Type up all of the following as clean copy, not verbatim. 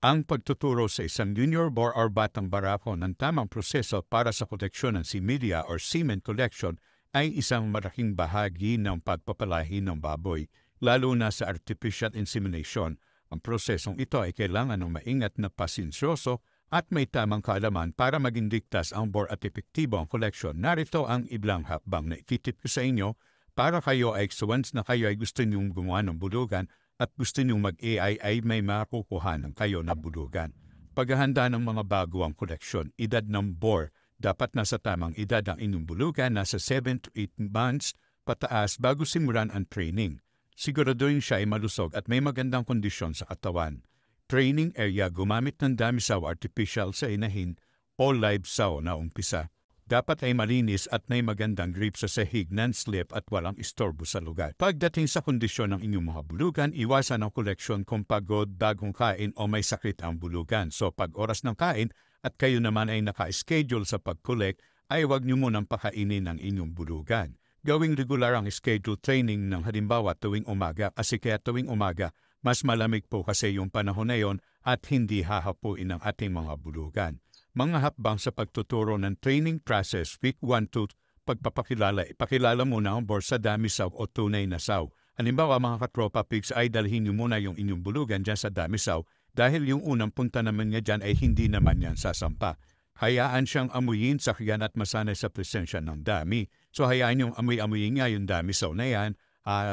Ang pagtuturo sa isang junior bore or batang barako ng tamang proseso para sa koleksyon ng similia or semen collection ay isang malaking bahagi ng pagpapalahi ng baboy, lalo na sa artificial insemination. Ang prosesong ito ay kailangan ng maingat na pasensyoso at may tamang kaalaman para maging ligtas ang bore at epektibo ang collection. Narito ang iblang hakbang na ititip ko sa inyo para kayo ay once na kayo ay gusto niyong gumawa ng bulugan at gusto niyong mag-AI ay may makukuhanan kayo na bulugan. Paghahanda ng mga bago ang koleksyon, edad ng bore, dapat nasa tamang edad ang inyong bulugan, nasa 7 to 8 months pataas bago simulan ang training. Siguraduhin siya ay malusog at may magandang kondisyon sa katawan. Training area, gumamit ng damisaw artificial sa inahin o live saw na umpisa. Dapat ay malinis at may magandang grip sa sahig, non-slip at walang istorbo sa lugar. Pagdating sa kondisyon ng inyong mga bulugan, iwasan ang koleksyon kung pagod, bagong kain o may sakit ang bulugan. So pag oras ng kain at kayo naman ay naka-schedule sa pag-collect, ay huwag niyo munang pakainin ang inyong bulugan. Gawing regular ang schedule training ng halimbawa tuwing umaga, kasi kaya tuwing umaga, mas malamig po kasi yung panahon na yon at hindi hahapuin ang ating mga bulugan. Mga hakbang sa pagtuturo ng training process, week 1 to pagpapakilala. Ipakilala muna ang bore sa damisaw o tunay na saw. Halimbawa mga katropa pigs ay dalhin niyo muna yung inyong bulugan dyan sa damisaw dahil yung unang punta naman niya dyan ay hindi naman yan sasampa. Hayaan siyang amuyin, sakyan at masanay sa presensya ng dami. So hayaan yung amuyin nga yung damisaw na yan,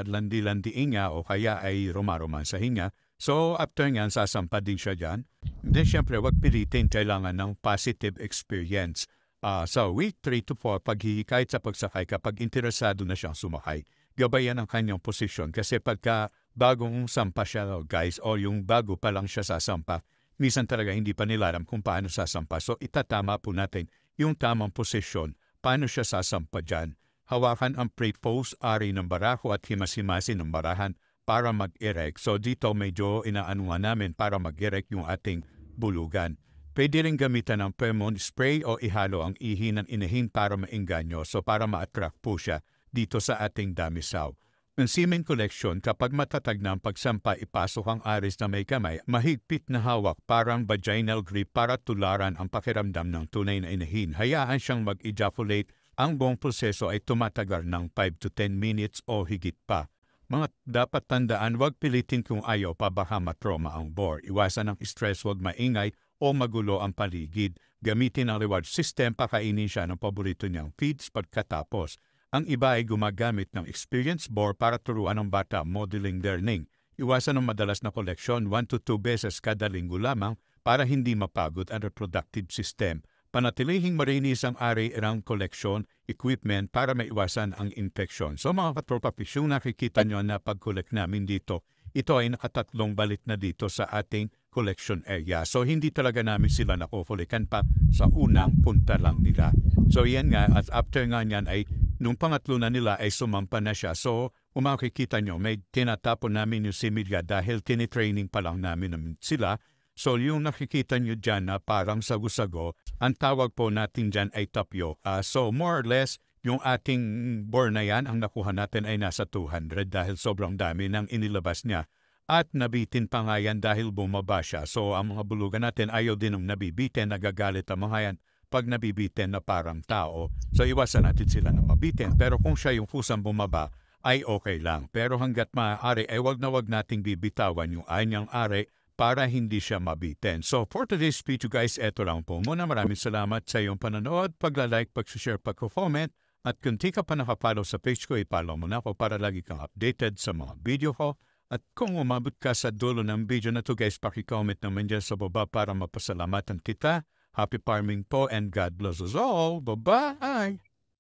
landi-landiin niya o kaya ay rumaromansahin niya. So after nyan, sasampa din siya dyan. Then syempre, wag pilitin, kailangan ng positive experience. Sa week 3 to 4, paghihikayat sa pagsakay kapag interesado na siyang sumakay, gabayan ang kanyang posisyon kasi pagka bagong sampa siya, guys, o yung bago pa lang siya sasampa, minsan talaga hindi pa nila alam kung paano sasampa. So itatama po natin yung tamang posisyon, paano siya sasampa dyan. Hawakan ang prate pose, ari ng barako at himas-himasin ng barahan para mag-erect. So dito medyo inaanuhan namin para mag-erect yung ating bulugan. Pwede rin gamitan ng pheromone spray o ihalo ang ihi ng inahin para maengganyo. So para ma-attract po siya dito sa ating damisaw. Ang semen collection, kapag matatag na ang pagsampa, ipasok ang aris na may kamay, mahigpit na hawak parang vaginal grip para tularan ang pakiramdam ng tunay na inahin. Hayaan siyang mag-ejaculate. Ang buong proseso ay tumatagal ng 5 to 10 minutes o higit pa. Mga dapat tandaan, huwag pilitin kung ayaw pa baka matroma ang bore. Iwasan ang stress, huwag maingay o magulo ang paligid. Gamitin ang reward system, pakainin siya ng paborito niyang feeds pagkatapos. Ang iba ay gumagamit ng experience bore para turuan ang bata modeling learning. Iwasan ang madalas na koleksyon 1 to 2 beses kada linggo lamang para hindi mapagod ang reproductive system. Panatilihing marinis ang ari around collection equipment para maiwasan ang infection. So mga katropa fish, yung nakikita nyo na pag-collect namin dito, ito ay nakatatlong balik na dito sa ating collection area. So hindi talaga namin sila nakukulikan pa sa unang punta lang nila. So yan nga, at after nga yan ay nung pangatlo na nila ay sumampa na siya. So makikita nyo, may tinatapon namin yung similya dahil tinitraining pa lang namin sila. So yung nakikita nyo dyan na parang sago-sago, ang tawag po natin dyan ay tapioca. So more or less, yung ating bore na yan, ang nakuha natin ay nasa 200 dahil sobrang dami nang inilabas niya. At nabitin pa nga yan dahil bumaba siya. So ang mga bulugan natin ayaw din ng nabibitin, nagagalit ang mga yan pag nabibitin na parang tao. So iwasan natin sila na mabitin. Pero kung siya yung kusang bumaba, ay okay lang. Pero hanggat maaari, ay wag na wag nating bibitawan yung anyang ari para hindi siya mabitin. So for today's video guys, eto lang po muna. Maraming salamat sa iyong panonood, pagla-like, pag-share, pag-comment. At kung di ka pa nakapollow sa page ko, i-follow mo na ako para lagi kang updated sa mga video ko. At kung umabot ka sa dulo ng video na to guys, paki-comment naman dyan sa baba para mapasalamatan kita. Happy farming po and God bless us all. Bye-bye!